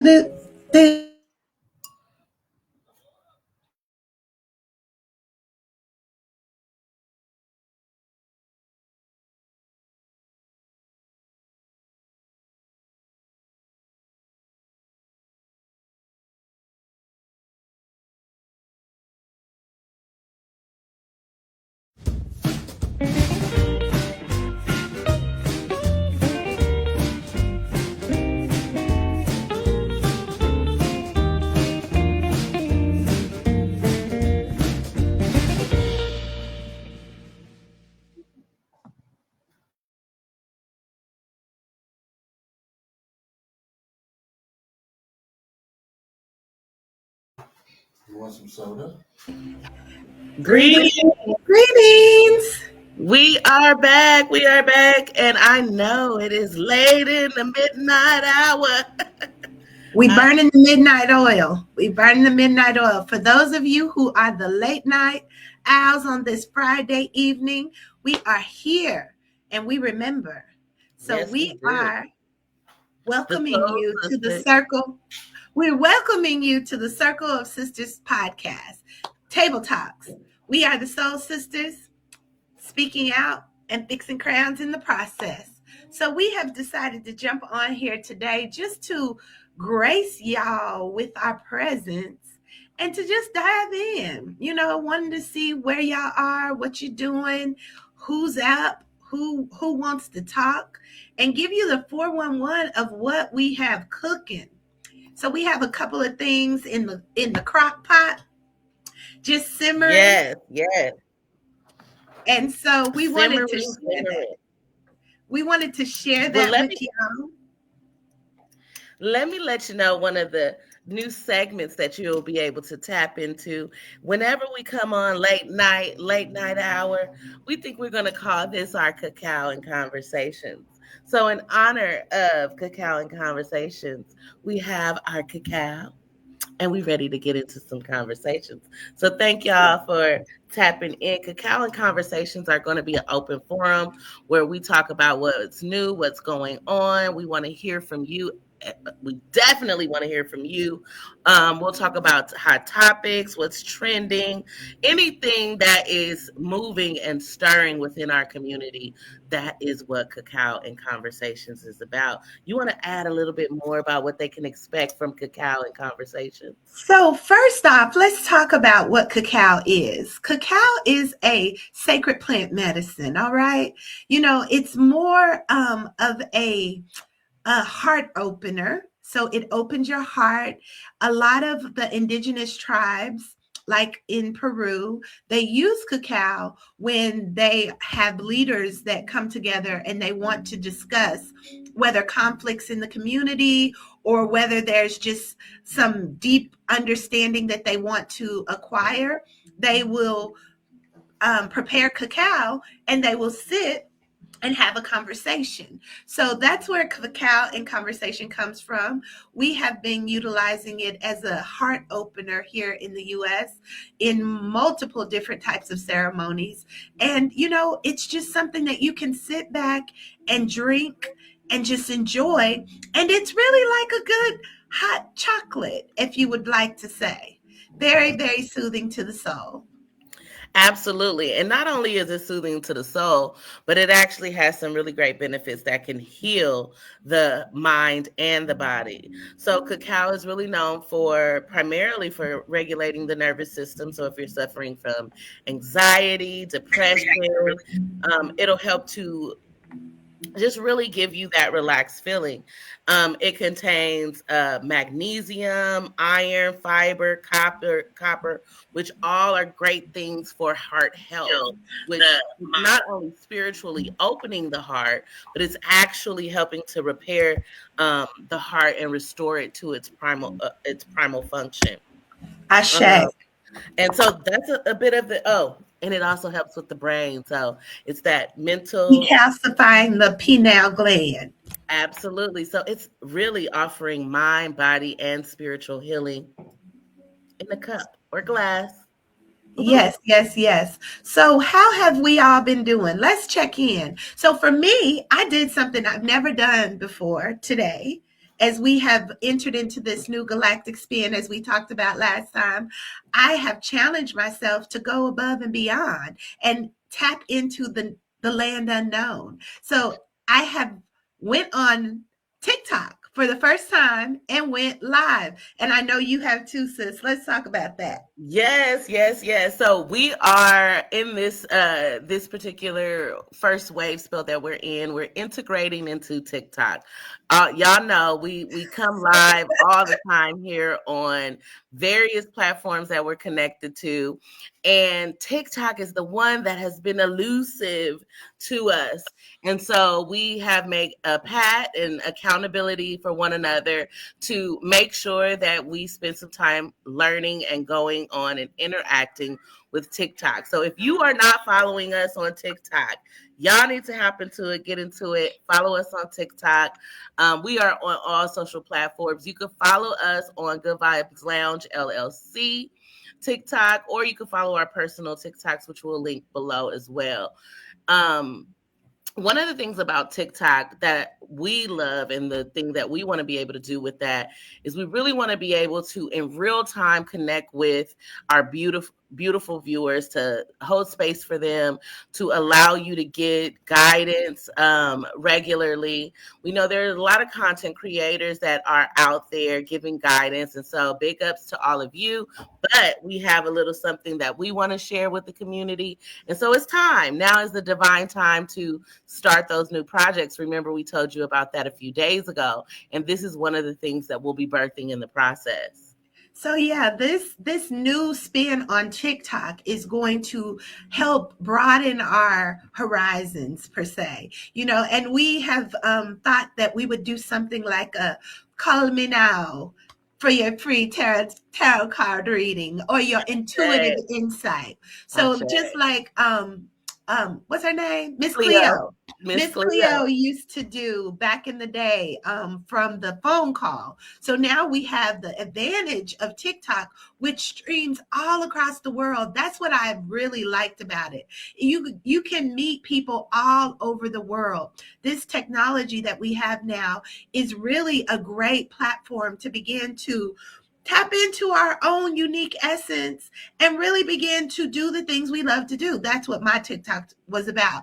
the You want some soda? greetings, Greetings. greetings. We are back. We are back. And I know it is late in the midnight hour. We burning the midnight oil. We burning the midnight oil. For those of you who are the late night owls on this Friday evening, we are here and we remember. So Yes, we we do. are The welcoming Soul you to the Sisters. circle. We're welcoming you to the Circle of Sisters podcast, Table Talks. We are the Soul Sisters, speaking out and fixing crowns in the process. So we have decided to jump on here today just to grace y'all with our presence and to just dive in. Wanting to see where y'all are, what you're doing, who's up, who wants to talk, and give you the 411 of what we have cooking. So we have a couple of things in the crock pot just simmering. Yes, yes. And so we wanted to Simmering, share that. simmering. We wanted to share Well, that with y'all. let me let you know one of the new segments that you'll be able to tap into whenever we come on late night hour. We think we're going to call this our Cacao and Conversations. So in honor of Cacao and Conversations, we have our cacao and we're ready to get into some conversations. So thank y'all for tapping in. Cacao and Conversations are going to be an open forum where we talk about what's new, what's going on. We want to hear from you. We definitely want to hear from you. We'll talk about hot topics, what's trending, anything that is moving and stirring within our community. That is what Cacao and Conversations is about. You want to add a little bit more about what they can expect from Cacao and Conversations? So, first off, let's talk about what cacao is. Cacao is a sacred plant medicine, all right? It's more of a heart opener. So it opens your heart. A lot of the indigenous tribes, like in Peru, they use cacao when they have leaders that come together and they want to discuss whether conflicts in the community or whether there's just some deep understanding that they want to acquire. They will prepare cacao and they will sit and have a conversation. So that's where cacao and conversation comes from. We have been utilizing it as a heart opener here in the US in multiple different types of ceremonies. And, it's just something that you can sit back and drink and just enjoy. And it's really like a good hot chocolate, if you would like to say. Very, very soothing to the soul. Absolutely. And not only is it soothing to the soul, but it actually has some really great benefits that can heal the mind and the body. So cacao is really known for primarily for regulating the nervous system. So if you're suffering from anxiety, depression, it'll help to just really give you that relaxed feeling. It contains magnesium, iron, fiber, copper, which all are great things for heart health, which is not only spiritually opening the heart, but it's actually helping to repair the heart and restore it to its primal function. Ashe. Um, and so that's a bit of the and it also helps with the brain. So it's that mental. Decalcifying the pineal gland. Absolutely. So it's really offering mind, body, and spiritual healing in a cup or glass. Yes, yes, yes. So, how have we all been doing? Let's check in. So, for me, I did something I've never done before today, as we have entered into this new galactic spin, as we talked about last time, I have challenged myself to go above and beyond and tap into the land unknown. So I have went on TikTok for the first time and went live. And I know you have too, sis. Let's talk about that. Yes, yes, yes. So we are in this particular first wave spell that we're in. We're integrating into TikTok. Y'all know we come live all the time here on various platforms that we're connected to, and TikTok is the one that has been elusive to us. And so we have made a pact and accountability for one another to make sure that we spend some time learning and going on and interacting with TikTok. So if you are not following us on TikTok, y'all need to hop into it, get into it, follow us on TikTok. We are on all social platforms. You can follow us on Good Vibes Lounge LLC TikTok, or you can follow our personal TikToks, which we'll link below as well. One of the things about TikTok that we love, and the thing that we want to be able to do with that, is we really want to be able to in real time connect with our beautiful viewers, to hold space for them, to allow you to get guidance regularly. We know there are a lot of content creators that are out there giving guidance, and so big ups to all of you. But we have a little something that we want to share with the community, and so it's time. Now is the divine time to start those new projects. Remember, we told you about that a few days ago, and this is one of the things that we'll be birthing in the process. So yeah, this new spin on TikTok is going to help broaden our horizons per se. And we have thought that we would do something like a call me now for your free tarot card reading or your intuitive insight. So just like what's her name? Miss Cleo. Miss Cleo used to do back in the day from the phone call. So now we have the advantage of TikTok, which streams all across the world. That's what I really liked about it. You can meet people all over the world. This technology that we have now is really a great platform to begin to tap into our own unique essence and really begin to do the things we love to do. That's what my TikTok was about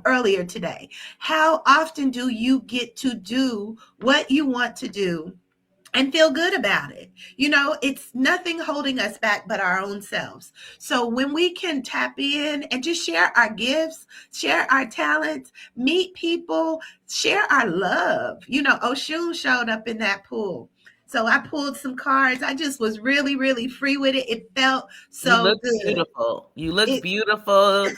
earlier today. How often do you get to do what you want to do and feel good about it? It's nothing holding us back but our own selves. So when we can tap in and just share our gifts, share our talents, meet people, share our love. Oshun showed up in that pool. So I pulled some cards. I just was really, really free with it. It felt so good. Beautiful. You look beautiful.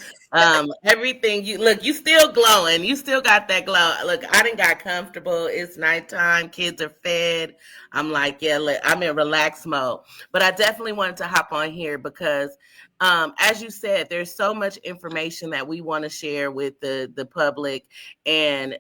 Everything you still glowing. You still got that glow. Look, I done got comfortable. It's nighttime. Kids are fed. I'm like, yeah, I'm in relax mode. But I definitely wanted to hop on here because as you said, there's so much information that we want to share with the public, and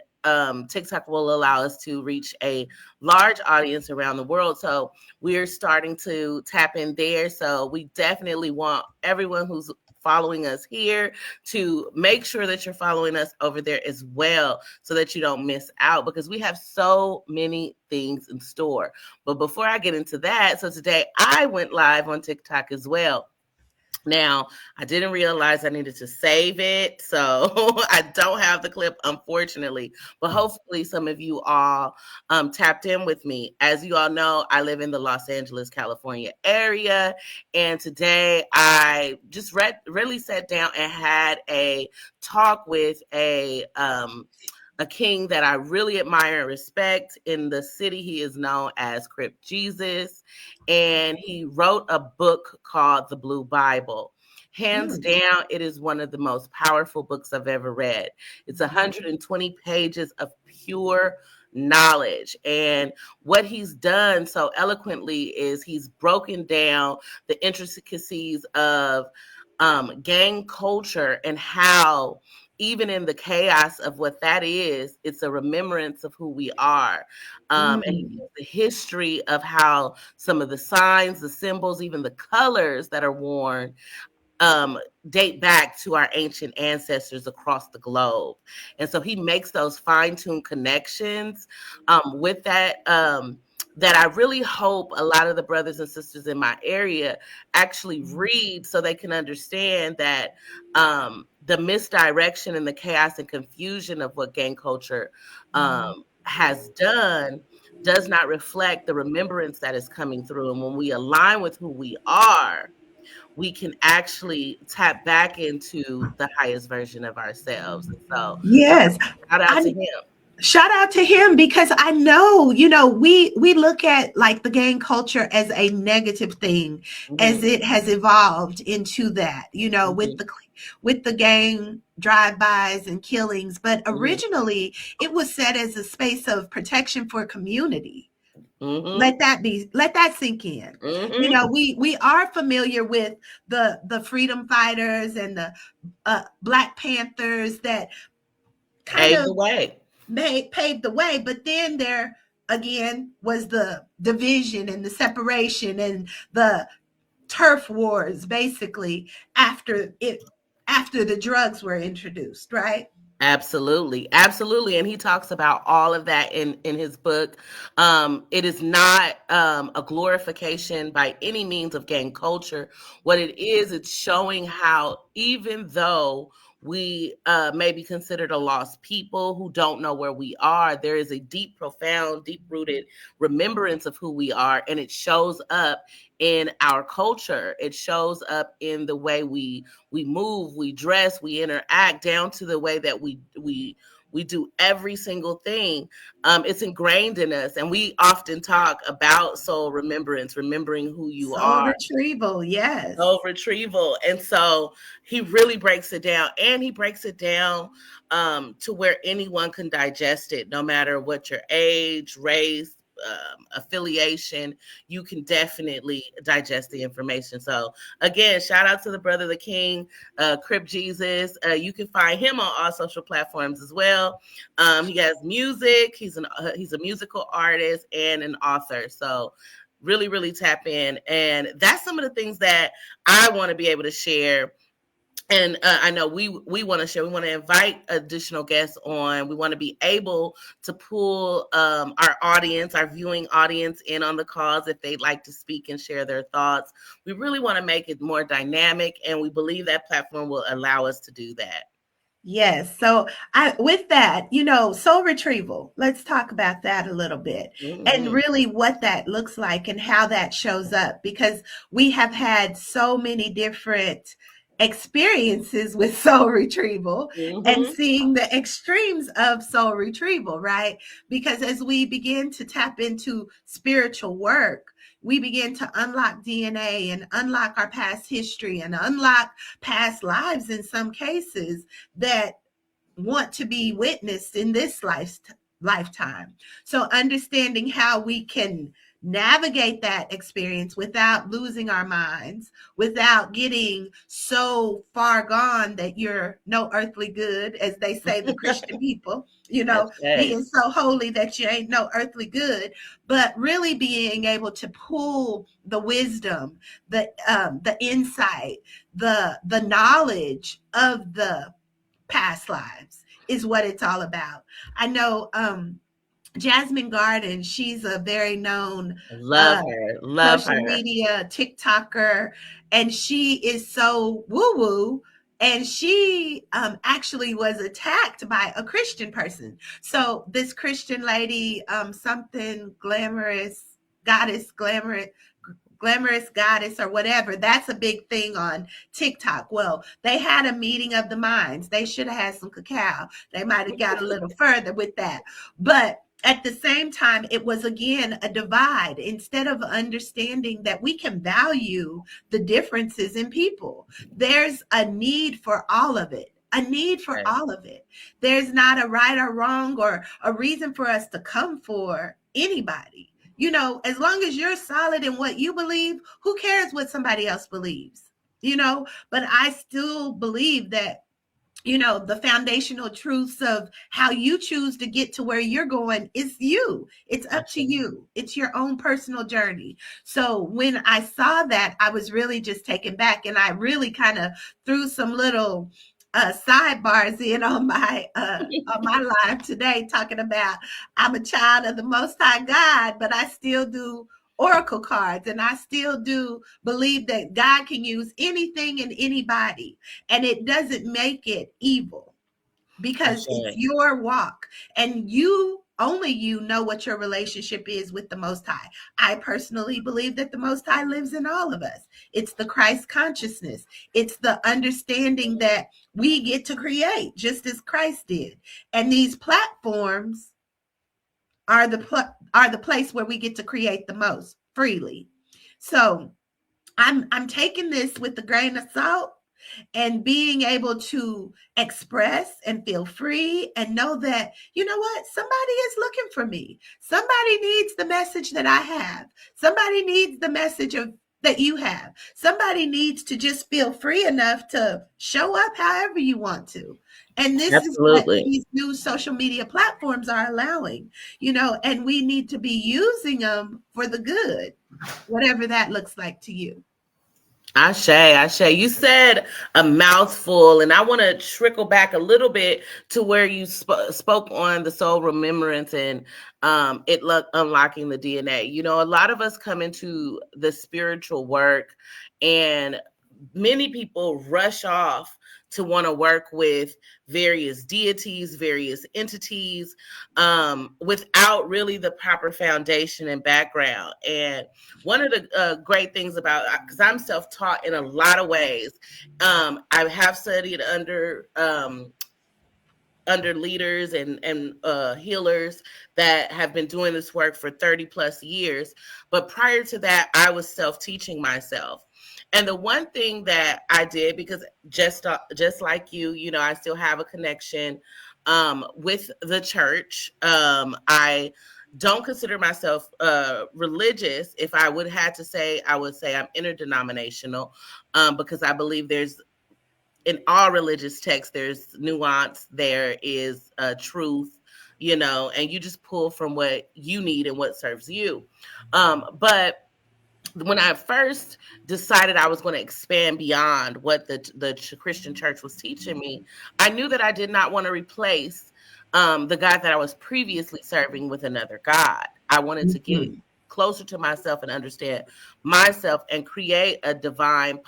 TikTok will allow us to reach a large audience around the world. So we're starting to tap in there. So we definitely want everyone who's following us here to make sure that you're following us over there as well, so that you don't miss out, because we have so many things in store. But before I get into that, so today I went live on TikTok as well. Now, I didn't realize I needed to save it, so I don't have the clip, unfortunately. But hopefully some of you all tapped in with me. As you all know, I live in the Los Angeles, California area, and today I just really sat down and had a talk with a king that I really admire and respect. In the city, he is known as Crip Jesus, and he wrote a book called The Blue Bible. Hands down, it is one of the most powerful books I've ever read. It's 120 pages of pure knowledge. And what he's done so eloquently is he's broken down the intricacies of gang culture and how, even in the chaos of what that is, it's a remembrance of who we are. And the history of how some of the signs, the symbols, even the colors that are worn date back to our ancient ancestors across the globe. And so he makes those fine-tuned connections with that. That I really hope a lot of the brothers and sisters in my area actually read, so they can understand that the misdirection and the chaos and confusion of what gang culture has done does not reflect the remembrance that is coming through. And when we align with who we are, we can actually tap back into the highest version of ourselves. And so Yes. shout out to him. Shout out to him, because I know, we look at like the gang culture as a negative thing, as it has evolved into that, with the gang drive-bys and killings. But originally it was set as a space of protection for community. Let that sink in. We are familiar with the freedom fighters and the Black Panthers that kind of paved the way, but then there again was the division and the separation and the turf wars, basically, after the drugs were introduced, right? Absolutely. And he talks about all of that in his book. It is not a glorification by any means of gang culture. What it is, it's showing how, even though we may be considered a lost people who don't know where we are, there is a deep, profound, deep-rooted remembrance of who we are, and it shows up in our culture. It shows up in the way we move, we dress, we interact, down to the way that we do every single thing. It's ingrained in us, and we often talk about soul remembrance, remembering who you are. Soul retrieval, yes. Soul retrieval. And so he really breaks it down, and he breaks it down to where anyone can digest it, no matter what your age, race, affiliation. You can definitely digest the information. So again, shout out to the brother, the king, Crip Jesus. You can find him on all social platforms as well. He has music. He's a musical artist and an author. So really, really tap in. And that's some of the things that I want to be able to share. And I know we want to share. We want to invite additional guests on. We want to be able to pull our audience, our viewing audience, in on the calls if they'd like to speak and share their thoughts. We really want to make it more dynamic, and we believe that platform will allow us to do that. Yes. So with that, soul retrieval, let's talk about that a little bit, and really what that looks like and how that shows up, because we have had so many different experiences with soul retrieval and seeing the extremes of soul retrieval, right? Because as we begin to tap into spiritual work, we begin to unlock DNA and unlock our past history and unlock past lives in some cases that want to be witnessed in this lifetime. So understanding how we can navigate that experience without losing our minds, without getting so far gone that you're no earthly good, as they say, the Christian people, being so holy that you ain't no earthly good, but really being able to pull the wisdom, the insight, the knowledge of the past lives is what it's all about. I know Jasmine Garden, she's a very known social media TikToker, and she is so woo-woo, and she actually was attacked by a Christian person. So this Christian lady, something glamorous goddess or whatever, that's a big thing on TikTok. Well, they had a meeting of the minds. They should have had some cacao. They might have got a little further with that. But at the same time, it was, again, a divide. Instead of understanding that we can value the differences in people, there's a need for all of it. All of it. There's not a right or wrong or a reason for us to come for anybody. As long as you're solid in what you believe, who cares what somebody else believes? But I still believe that the foundational truths of how you choose to get to where you're going is you. It's up to you. It's your own personal journey. So when I saw that, I was really just taken back, and I really kind of threw some little sidebars in on my live today, talking about I'm a child of the Most High God, but I still do oracle cards, and I still do believe that God can use anything and anybody, and it doesn't make it evil, because it's your walk, and only you know what your relationship is with the Most High. I personally believe that the Most High lives in all of us. It's the Christ consciousness. It's the understanding that we get to create just as Christ did. And these platforms are the place where we get to create the most freely. So I'm taking this with a grain of salt, and being able to express and feel free and know that, you know what, somebody is looking for me. Somebody needs the message that I have. Somebody needs the message that you have. Somebody needs to just feel free enough to show up however you want to. And this is what these new social media platforms are allowing, and we need to be using them for the good, whatever that looks like to you. Ashe. You said a mouthful, and I want to trickle back a little bit to where you spoke on the soul remembrance and unlocking the DNA. A lot of us come into the spiritual work, and many people rush off to want to work with various deities, various entities, without really the proper foundation and background. And one of the great things about, because I'm self-taught in a lot of ways, I have studied under leaders and healers that have been doing this work for 30 plus years. But prior to that, I was self-teaching myself. And the one thing that I did, because just like you, I still have a connection with the church. I don't consider myself religious. If I would have to say, I would say I'm interdenominational, because I believe in all religious texts, there's nuance, there is truth, and you just pull from what you need and what serves you. But when I first decided I was going to expand beyond what the Christian church was teaching me, I knew that I did not want to replace the God that I was previously serving with another God. I wanted to get closer to myself and understand myself and create a divine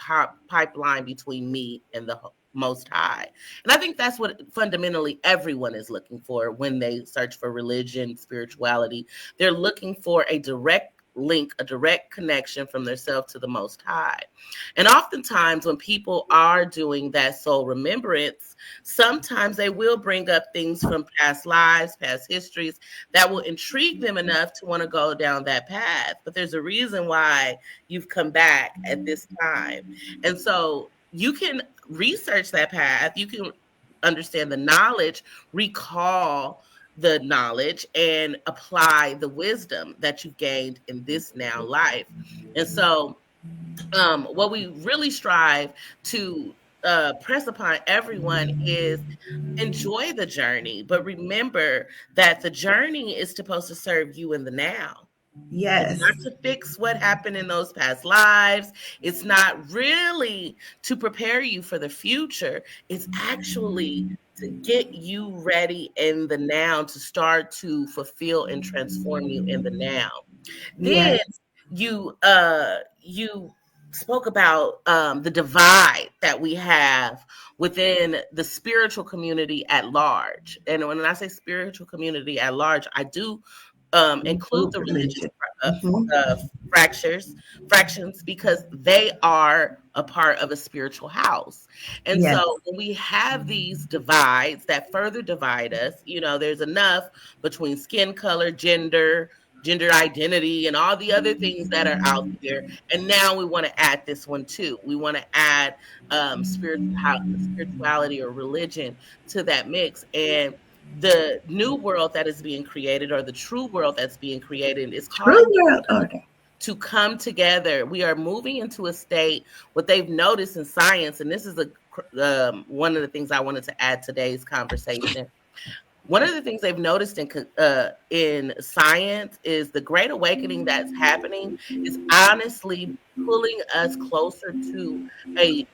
pipeline between me and the Most High. And I think that's what fundamentally everyone is looking for when they search for religion, spirituality. They're looking for a direct link, a direct connection from themselves to the Most High. And oftentimes when people are doing that soul remembrance, sometimes they will bring up things from past lives, past histories that will intrigue them enough to want to go down that path. But there's a reason why you've come back at this time. And so you can research that path, you can understand the knowledge, recall the knowledge, and apply the wisdom that you've gained in this now life. And so what we really strive to press upon everyone is enjoy the journey, but remember that the journey is supposed to serve you in the now. Yes. It's not to fix what happened in those past lives. It's not really to prepare you for the future. It's actually to get you ready in the now, to start to fulfill and transform you in the now. Then you spoke about the divide that we have within the spiritual community at large. And when I say spiritual community at large, I do include the religious fractions, because they are a part of a spiritual house. And so when we have these divides that further divide us, there's enough between skin color, gender identity, and all the other things that are out there. And now we want to add this one too. We want to add spirituality or religion to that mix. And the new world that is being created, or the true world that's being created, is calling to come together. We are moving into a state, what they've noticed in science, and this is a one of the things I wanted to add to today's conversation. One of the things they've noticed in science is the great awakening that's happening is honestly pulling us closer to a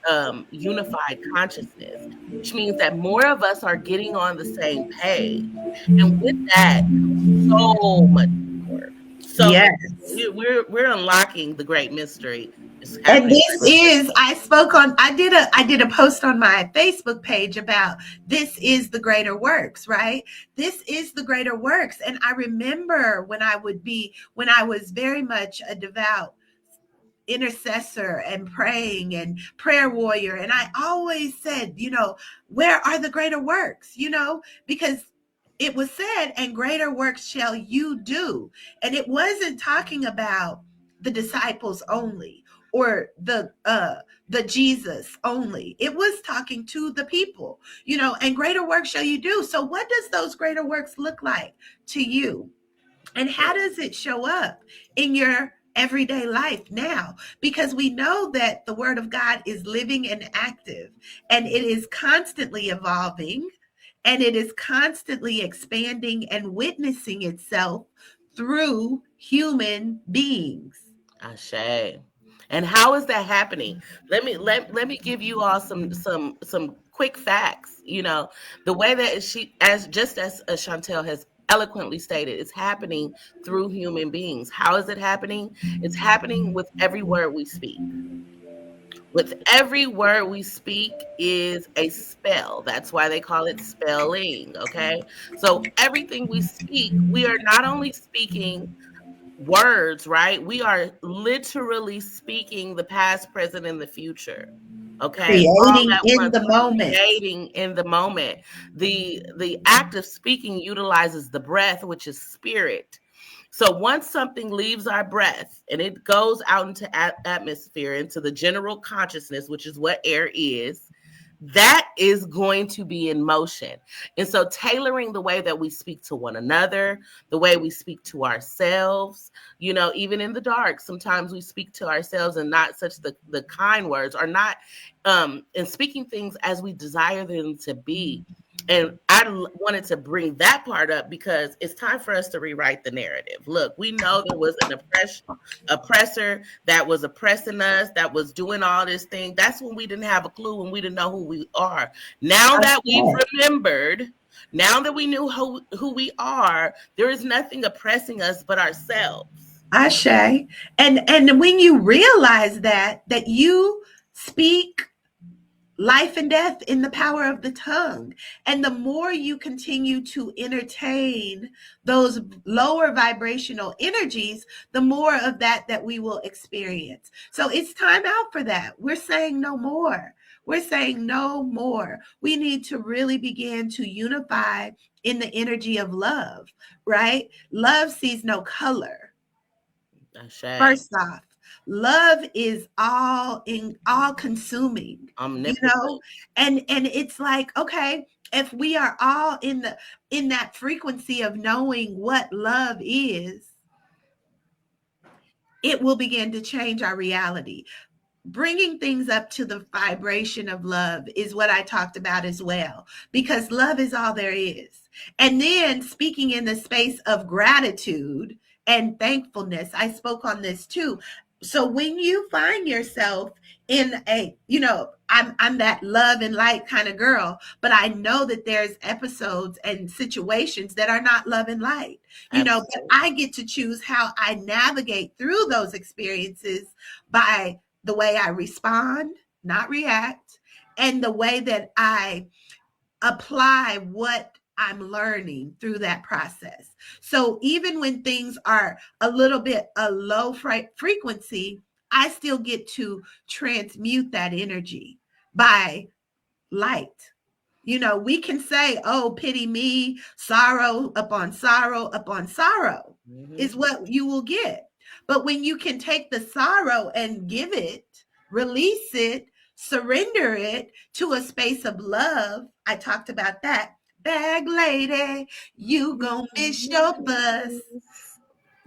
unified consciousness, which means that more of us are getting on the same page. And with that comes so much more. So Yes. much. We're unlocking the great mystery. It's And happening. this is, I did a post on my Facebook page about this is the greater works, right? This is the greater works. And I remember when I was very much a devout intercessor and praying and prayer warrior. And I always said, where are the greater works? Because it was said, and greater works shall you do. And it wasn't talking about the disciples only or the Jesus only. It was talking to the people, and greater works shall you do. So what does those greater works look like to you? And how does it show up in your everyday life now? Because we know that the word of God is living and active, and it is constantly evolving, and it is constantly expanding and witnessing itself through human beings. Ashe. And how is that happening? Let me give you all some quick facts. The way that as Chantel has eloquently stated, it's happening through human beings. How is it happening? It's happening with every word we speak. With every word we speak is a spell. That's why they call it spelling. Okay. So everything we speak, we are not only speaking words, right? We are literally speaking the past, present, and the future. Okay. Creating in the moment. Creating in the moment. The act of speaking utilizes the breath, which is spirit. So once something leaves our breath and it goes out into atmosphere, into the general consciousness, which is what air is, that is going to be in motion. And so tailoring the way that we speak to one another, the way we speak to ourselves, even in the dark, sometimes we speak to ourselves and not such the kind words, or not and speaking things as we desire them to be. And I wanted to bring that part up because it's time for us to rewrite the narrative. Look, we know there was an oppressor that was oppressing us, that was doing all this thing. That's when we didn't have a clue and we didn't know who we are. Now that we've remembered, now that we knew who we are, there is nothing oppressing us but ourselves. Ashe. And when you realize that you speak life and death in the power of the tongue. And the more you continue to entertain those lower vibrational energies, the more of that we will experience. So it's time out for that. We're saying no more. We're saying no more. We need to really begin to unify in the energy of love, right? Love sees no color. First off, love is all consuming, and it's like, okay, if we are all in that frequency of knowing what love is, it will begin to change our reality. Bringing things up to the vibration of love is what I talked about as well, because love is all there is. And then speaking in the space of gratitude and thankfulness, I spoke on this too. So when you find yourself in I'm that love and light kind of girl, but I know that there's episodes and situations that are not love and light, but I get to choose how I navigate through those experiences by the way I respond, not react, and the way that I apply what I'm learning through that process. So even when things are a little bit a low frequency, I still get to transmute that energy by light. We can say, oh, pity me, sorrow upon sorrow upon sorrow is what you will get. But when you can take the sorrow and give it, release it, surrender it to a space of love, I talked about that. Bag lady, you gonna miss your bus.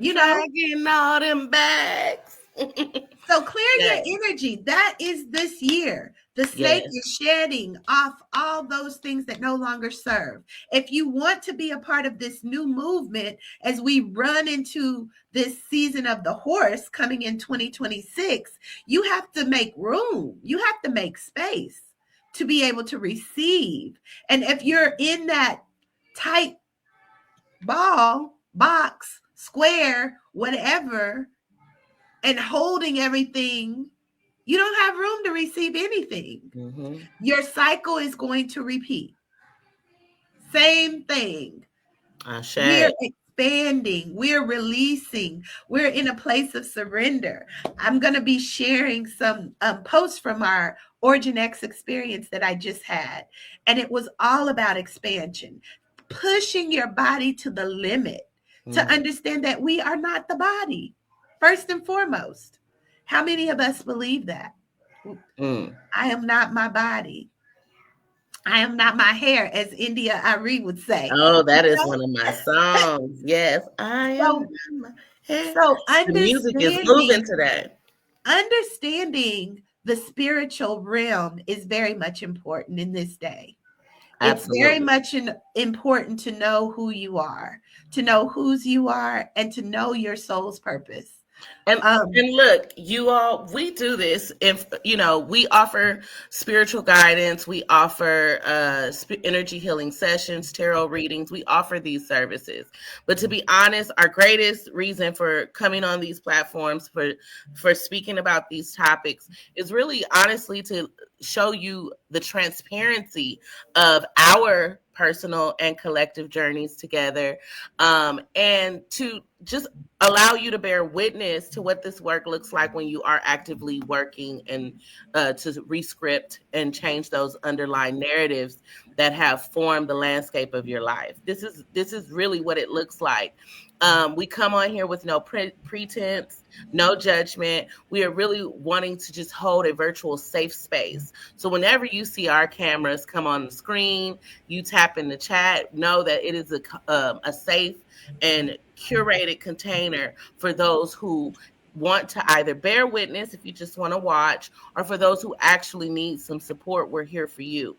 Dragging all them bags. So clear your energy. That is this year. The snake Yes. is shedding off all those things that no longer serve. If you want to be a part of this new movement as we run into this season of the horse coming in 2026, you have to make room. You have to make space to be able to receive. And if you're in that tight ball, box, square, whatever, and holding everything, you don't have room to receive anything. Mm-hmm. Your cycle is going to repeat. Same thing. We're expanding, we're releasing, we're in a place of surrender. I'm going to be sharing some posts from our Origin X experience that I just had, and it was all about expansion, pushing your body to the limit, to understand that we are not the body, first and foremost. How many of us believe that? I am not my body. I am not my hair, as India Ari would say. Oh, that is one of my songs. Yes, I am. So, My hair. so The music is moving today. understanding the spiritual realm is very much important in this day. Absolutely. It's very much important to know who you are, to know whose you are, and to know your soul's purpose. And look, you all, we do this. If we offer spiritual guidance, we offer energy healing sessions, tarot readings. We offer these services. But to be honest, our greatest reason for coming on these platforms for speaking about these topics is really honestly to show you the transparency of our personal and collective journeys together, and to just allow you to bear witness to what this work looks like when you are actively working and to rescript and change those underlying narratives that have formed the landscape of your life. This is really what it looks like. We come on here with no pretense, no judgment. We are really wanting to just hold a virtual safe space. So whenever you see our cameras come on the screen, you tap in the chat, know that it is a safe and curated container for those who want to either bear witness if you just want to watch, or for those who actually need some support. We're here for you.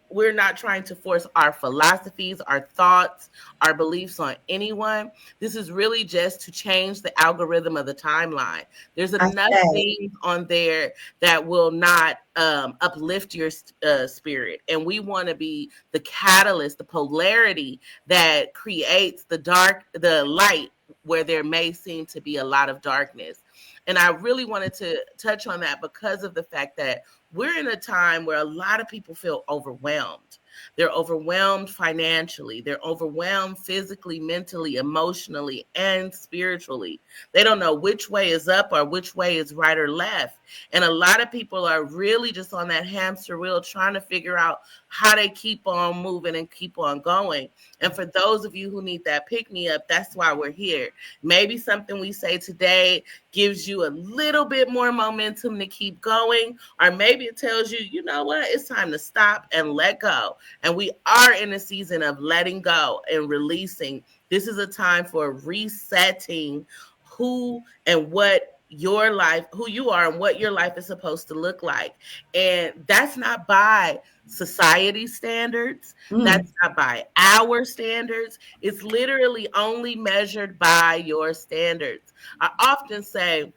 We're not trying to force our philosophies, our thoughts, our beliefs on anyone. This is really just to change the algorithm of the timeline. There's enough things on there that will not uplift your spirit. And we want to be the catalyst, the polarity that creates the light where there may seem to be a lot of darkness. And I really wanted to touch on that because of the fact that we're in a time where a lot of people feel overwhelmed. They're overwhelmed financially. They're overwhelmed physically, mentally, emotionally, and spiritually. They don't know which way is up or which way is right or left. And a lot of people are really just on that hamster wheel trying to figure out how they keep on moving and keep on going. And for those of you who need that pick-me-up, that's why we're here. Maybe something we say today gives you a little bit more momentum to keep going, or maybe it tells you, you know what, it's time to stop and let go. And we are in a season of letting go and releasing. This is a time for resetting who and what your life, who you are and what your life is supposed to look like. And that's not by society standards. That's not by our standards. It's literally only measured by your standards. I often say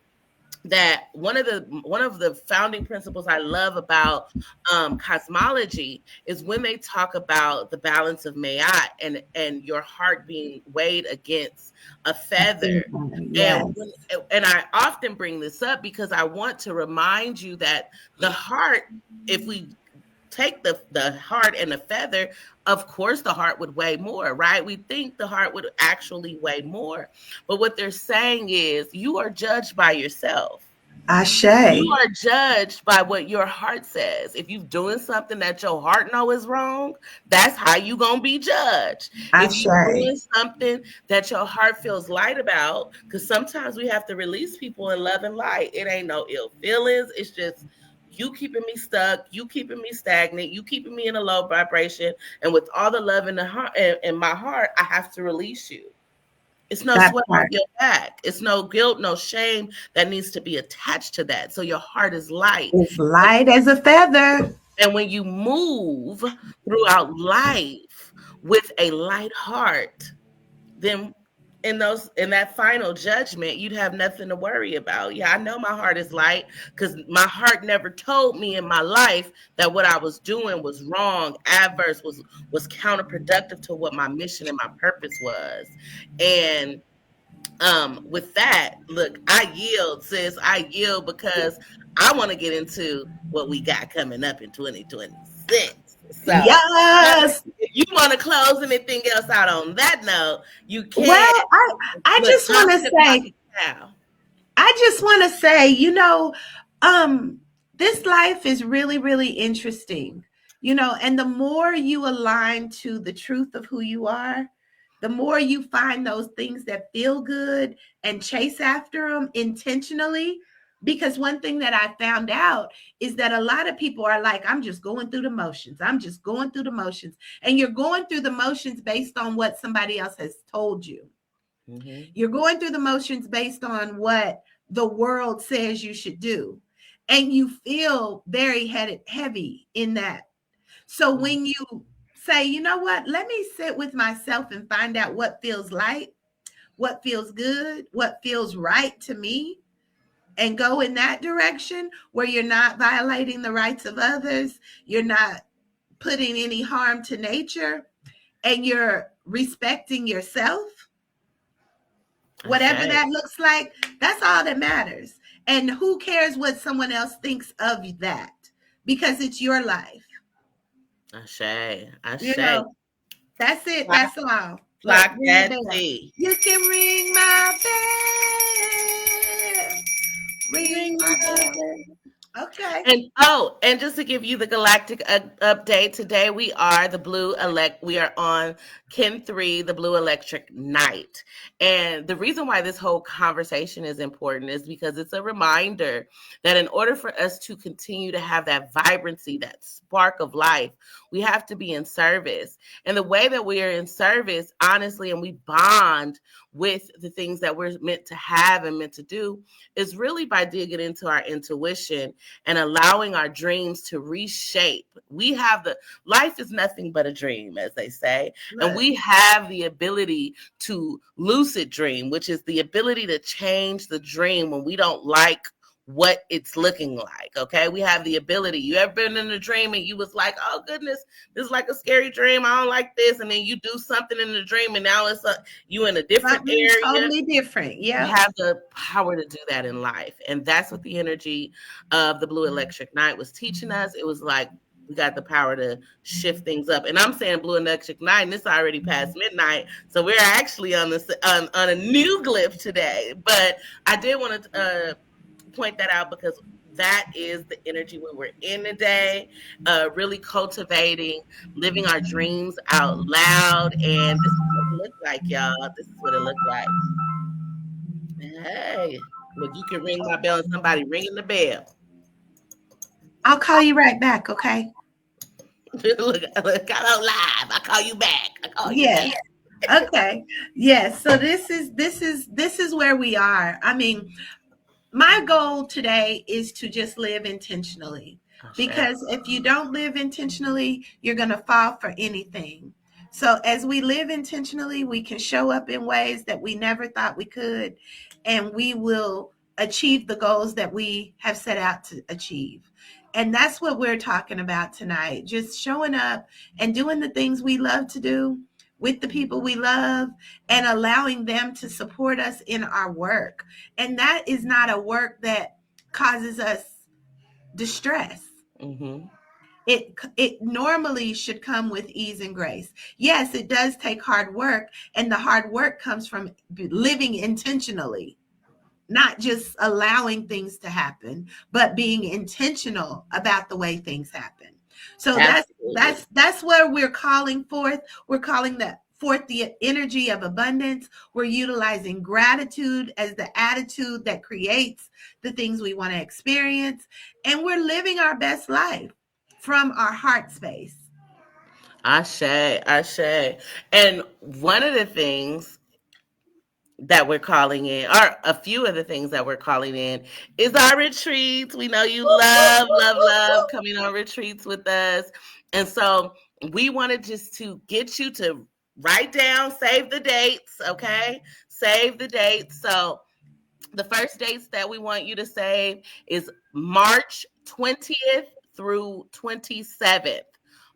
that one of the founding principles I love about cosmology is when they talk about the balance of Ma'at and your heart being weighed against a feather. Yes. And I often bring this up because I want to remind you that the heart, if we take the heart and the feather, of course the heart would weigh more, right? We think the heart would actually weigh more. But what they're saying is you are judged by yourself. Ashe. You are judged by what your heart says. If you're doing something that your heart know is wrong, that's how you gonna be judged. If you're doing something that your heart feels light about, because sometimes we have to release people in love and light. It ain't no ill feelings. It's just you keeping me stuck, you keeping me stagnant, you keeping me in a low vibration. And with all the love in the heart, in my heart, I have to release you. It's no That sweat off part your back. It's no guilt, no shame that needs to be attached to that. So your heart is light. is light as a feather. And when you move throughout life with a light heart, then in that final judgment, you'd have nothing to worry about. Yeah, I know my heart is light because my heart never told me in my life that what I was doing was wrong, adverse, was counterproductive to what my mission and my purpose was. And with that, look, I yield, sis. I yield because I want to get into what we got coming up in 2026. So Yes. if you want to close anything else out on that note, you can. Well, I Look, just want to say, now. I just want to say, this life is really, really interesting, and the more you align to the truth of who you are, the more you find those things that feel good and chase after them intentionally. Because one thing that I found out is that a lot of people are like, I'm just going through the motions. I'm just going through the motions. And you're going through the motions based on what somebody else has told you. Mm-hmm. You're going through the motions based on what the world says you should do. And you feel very heavy in that. So when you say, you know what, let me sit with myself and find out what feels light, what feels good, what feels right to me, and go in that direction where you're not violating the rights of others, you're not putting any harm to nature, and you're respecting yourself. Whatever that looks like, that's all that matters. And who cares what someone else thinks of that? Because it's your life. Ashay. That's it. That's all. Clock Look, that T. you can ring my bell. Ring my bell. Okay. And just to give you the galactic update, today we are we are on Kin 3, the Blue Electric Night. And the reason why this whole conversation is important is because it's a reminder that in order for us to continue to have that vibrancy, that spark of life, we have to be in service. And the way that we are in service, honestly, and we bond with the things that we're meant to have and meant to do is really by digging into our intuition and allowing our dreams to reshape. Life is nothing but a dream, as they say. Right. And we have the ability to lucid dream, which is the ability to change the dream when we don't like what it's looking like. Okay. We have the ability. You ever been in a dream and you was like, oh goodness, this is like a scary dream. I don't like this. And then you do something in the dream and now it's you in a different area. Totally different. Yeah. You have the power to do that in life. And that's what the energy of the Blue Electric Night was teaching us. It was like, we got the power to shift things up. And I'm saying Blue Electric Night, and it's already past midnight. So we're actually on a new glyph today. But I did want to point that out because that is the energy we were in today, really cultivating, living our dreams out loud. And this is what it looked like, y'all. This is what it looked like. Hey, look, you can ring my bell and somebody ringing the bell. I'll call you right back, okay? look, I'm on live. I'll call you back. Yes. Okay. Yes. So this is where we are. I mean, my goal today is to just live intentionally, because if you don't live intentionally, you're going to fall for anything. So as we live intentionally, we can show up in ways that we never thought we could, and we will achieve the goals that we have set out to achieve. And that's what we're talking about tonight. Just showing up and doing the things we love to do with the people we love and allowing them to support us in our work. And that is not a work that causes us distress. Mm-hmm. It normally should come with ease and grace. Yes, it does take hard work, and the hard work comes from living intentionally, not just allowing things to happen, but being intentional about the way things happen. So that's where we're calling forth. We're calling forth the energy of abundance. We're utilizing gratitude as the attitude that creates the things we want to experience. And we're living our best life from our heart space. Ashe. And one of the things that we're calling in, or a few of the things that we're calling in, is our retreats. We know you love coming on retreats with us. And so we wanted just to get you to write down, save the dates, okay? Save the dates. So the first dates that we want you to save is March 20th through 27th.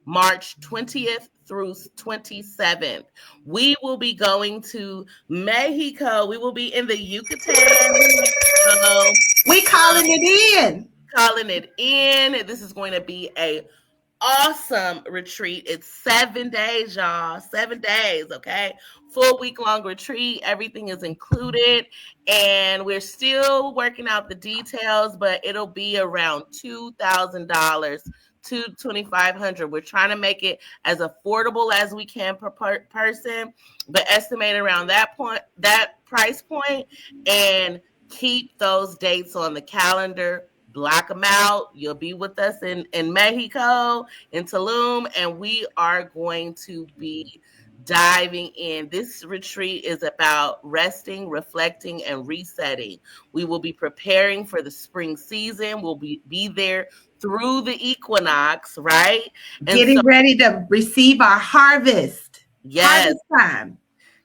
March 20th through 27th. We will be going to Mexico. We will be in the Yucatan, Mexico. We calling it in. Calling it in. This is going to be a awesome retreat. It's 7 days, y'all. 7 days, okay? Full week-long retreat. Everything is included. And we're still working out the details, but it'll be around $2,000 to $2,500. We're trying to make it as affordable as we can per person, but estimate around that price point, and keep those dates on the calendar. Block them out. You'll be with us in Mexico, in Tulum, and we are going to be diving in. This retreat is about resting, reflecting, and resetting. We will be preparing for the spring season. We'll be there through the equinox, right? And getting ready to receive our harvest. Yes. Harvest time.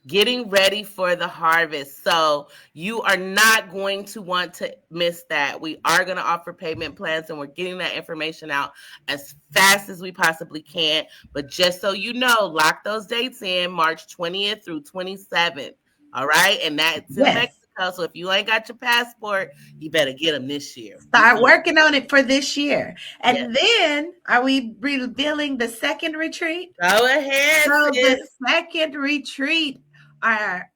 Getting ready for the harvest. So you are not going to want to miss that. We are going to offer payment plans, and we're getting that information out as fast as we possibly can. But just so you know, lock those dates in, March 20th through 27th. All right. And that's in Mexico. So if you ain't got your passport, you better get them this year. Start working on it for this year. And then, are we revealing the second retreat? Go ahead. So the second retreat, our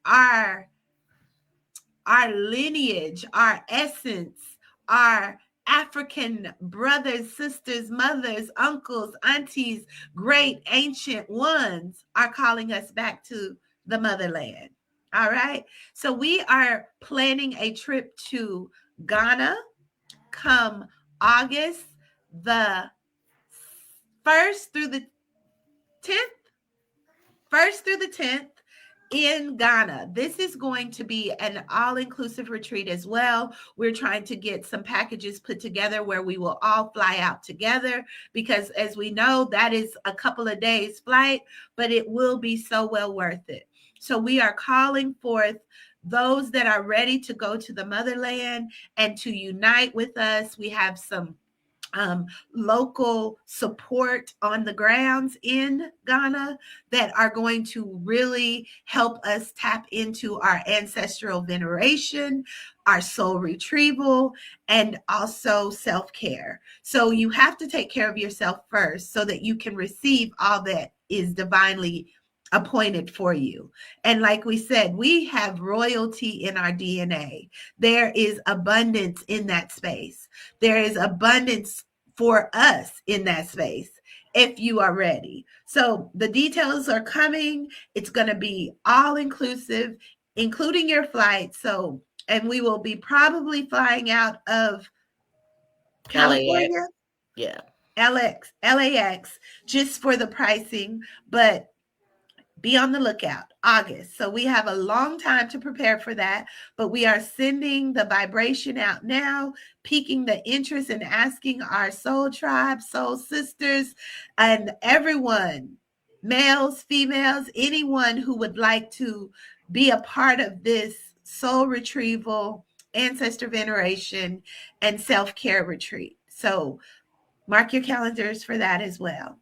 lineage, our essence, our African brothers, sisters, mothers, uncles, aunties, great ancient ones are calling us back to the motherland. All right. So we are planning a trip to Ghana come August the 1st through the 10th. 1st through the 10th in Ghana. This is going to be an all-inclusive retreat as well. We're trying to get some packages put together where we will all fly out together, because as we know, that is a couple of days flight, but it will be so well worth it. So we are calling forth those that are ready to go to the motherland and to unite with us. We have some local support on the grounds in Ghana that are going to really help us tap into our ancestral veneration, our soul retrieval, and also self-care. So you have to take care of yourself first so that you can receive all that is divinely appointed for you. And like we said, we have royalty in our DNA. There is abundance in that space. There is abundance for us in that space if you are ready. So the details are coming. It's going to be all inclusive, including your flight. So, and we will be probably flying out of California. LAX, just for the pricing, but be on the lookout. August. So we have a long time to prepare for that, but we are sending the vibration out now, piquing the interest and asking our soul tribe, soul sisters, and everyone, males, females, anyone who would like to be a part of this soul retrieval, ancestor veneration, and self-care retreat. So mark your calendars for that as well.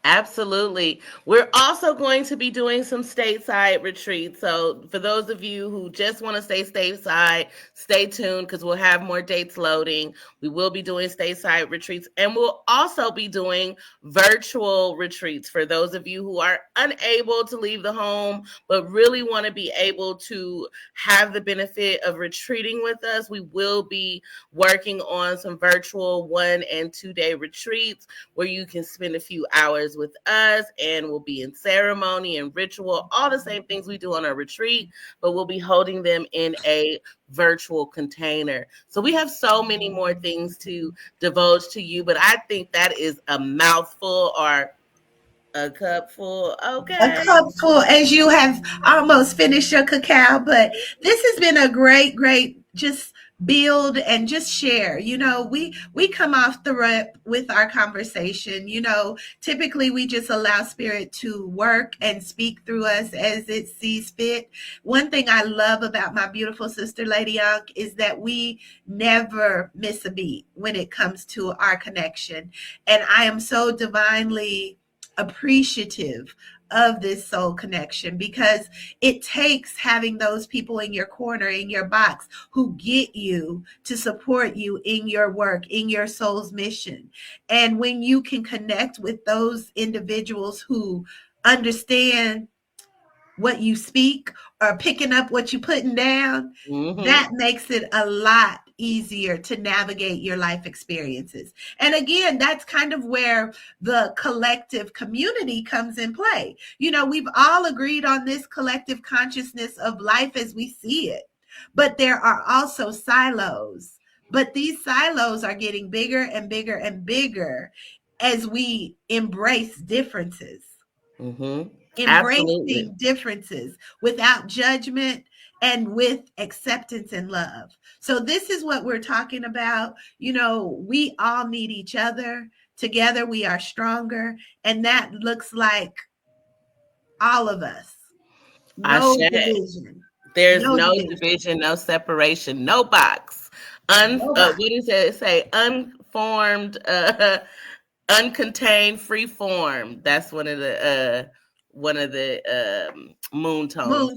Absolutely. We're also going to be doing some stateside retreats. So for those of you who just want to stay stateside, stay tuned because we'll have more dates loading. We will be doing stateside retreats, and we'll also be doing virtual retreats for those of you who are unable to leave the home, but really want to be able to have the benefit of retreating with us. We will be working on some virtual 1 and 2 day retreats where you can spend a few hours with us, and we'll be in ceremony and ritual, all the same things we do on our retreat, but we'll be holding them in a virtual container. So we have so many more things to divulge to you, but I think that is a mouthful, or A cup full. A Okay. cup full as you have almost finished your cacao. But this has been a great just build and just share. We come off the rip with our conversation. Typically we just allow spirit to work and speak through us as it sees fit. One thing I love about my beautiful sister Lady Young is that we never miss a beat when it comes to our connection. And I am so divinely appreciative of this soul connection, because it takes having those people in your corner, in your box, who get you to support you in your work, in your soul's mission. And when you can connect with those individuals who understand what you speak or picking up what you're putting down, that makes it a lot easier to navigate your life experiences. And again, that's kind of where the collective community comes in play. We've all agreed on this collective consciousness of life as we see it, but there are also silos. But these silos are getting bigger and bigger and bigger as we embrace differences. Embracing Absolutely. differences without judgment and with acceptance and love. So this is what we're talking about. We all need each other. Together we are stronger. And that looks like all of us. No division. There's no division, no separation, no box. What does it say? Unformed, uncontained, free form. That's one of the moon tones.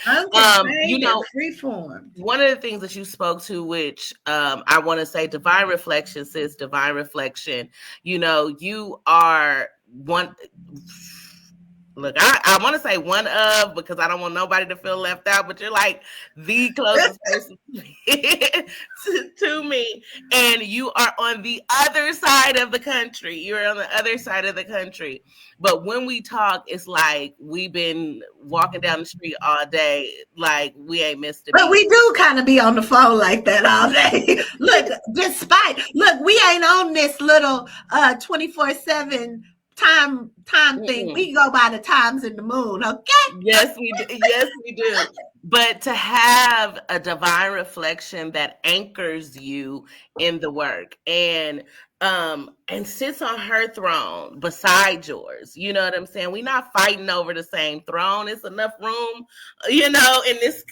Uncontained, free form. One of the things that you spoke to, which I want to say, divine reflection, sis, divine reflection. You are one. Look, I want to say one of, because I don't want nobody to feel left out, but you're like the closest person to me. And you are on the other side of the country. You're on the other side of the country. But when we talk, it's like we've been walking down the street all day, like we ain't missed it. But we do kind of be on the phone like that all day. Look, we ain't on this little 24/7 time thing. We go by the times in the moon, okay? Yes, we do. But to have a divine reflection that anchors you in the work and sits on her throne beside yours. You know what I'm saying? We're not fighting over the same throne. It's enough room, in this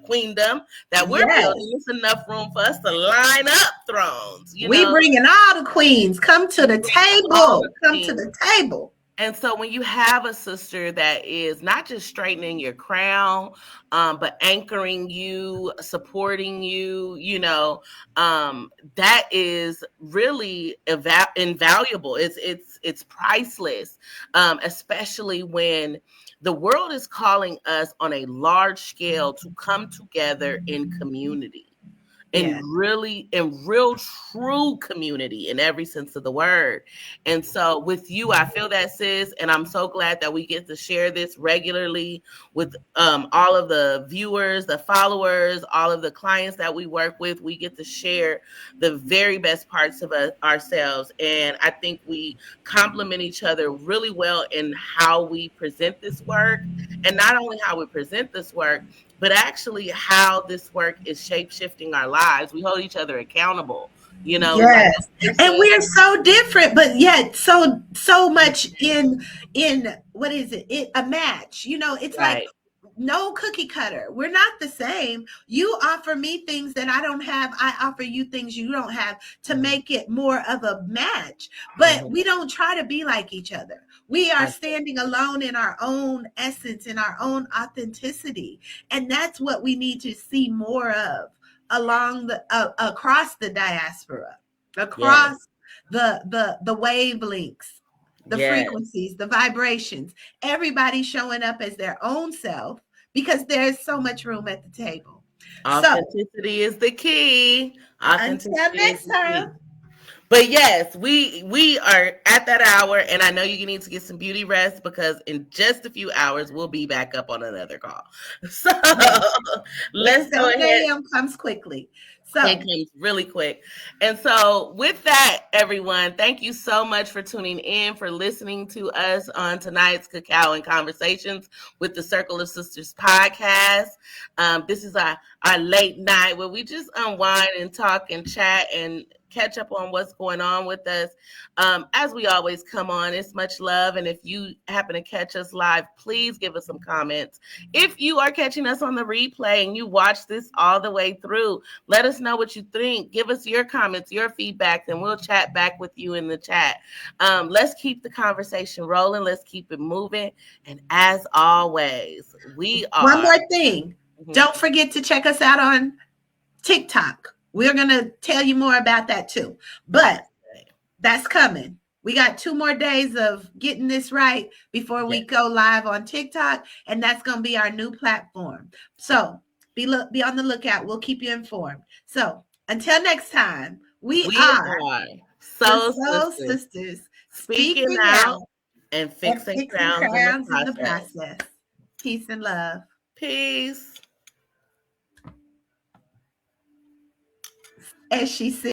queendom that we're building. It's enough room for us to line up thrones. We bringing all the queens. Come to the table. Come to the table. And so when you have a sister that is not just straightening your crown, but anchoring you, supporting you, that is really invaluable. It's priceless, especially when the world is calling us on a large scale to come together in community. In real true community in every sense of the word. And so with you, I feel that, sis, and I'm so glad that we get to share this regularly with all of the viewers, the followers, all of the clients that we work with. We get to share the very best parts of ourselves. And I think we complement each other really well in how we present this work. And not only how we present this work, but actually how this work is shape-shifting our lives. We hold each other accountable, Yes. And we're so different, but yet so much in what is it? A match. It's like no cookie cutter. We're not the same. You offer me things that I don't have. I offer you things you don't have to make it more of a match. But we don't try to be like each other. We are standing alone in our own essence, in our own authenticity. And that's what we need to see more of across the diaspora, across the wavelengths, the frequencies, the vibrations, everybody showing up as their own self, because there's so much room at the table. Authenticity is the key. Until next time. But yes, we are at that hour, and I know you need to get some beauty rest, because in just a few hours we'll be back up on another call. So let's go ahead. AM comes quickly. So it comes really quick. And so, with that, everyone, thank you so much for tuning in, for listening to us on tonight's Cacao and Conversations with the Circle of Sisters podcast. This is our late night where we just unwind and talk and chat and catch up on what's going on with us. As we always come on, it's much love. And if you happen to catch us live, please give us some comments. If you are catching us on the replay and you watch this all the way through, let us know what you think. Give us your comments, your feedback, and we'll chat back with you in the chat. Let's keep the conversation rolling. Let's keep it moving. And as always, we are. One more thing. Mhm. Don't forget to check us out on TikTok. We're going to tell you more about that too. But that's coming. We got 2 more days of getting this right before we go live on TikTok. And that's going to be our new platform. So be on the lookout. We'll keep you informed. So until next time, we are Soul Sisters, speaking out and fixing crowns in the process. Peace and love. Peace. As she said.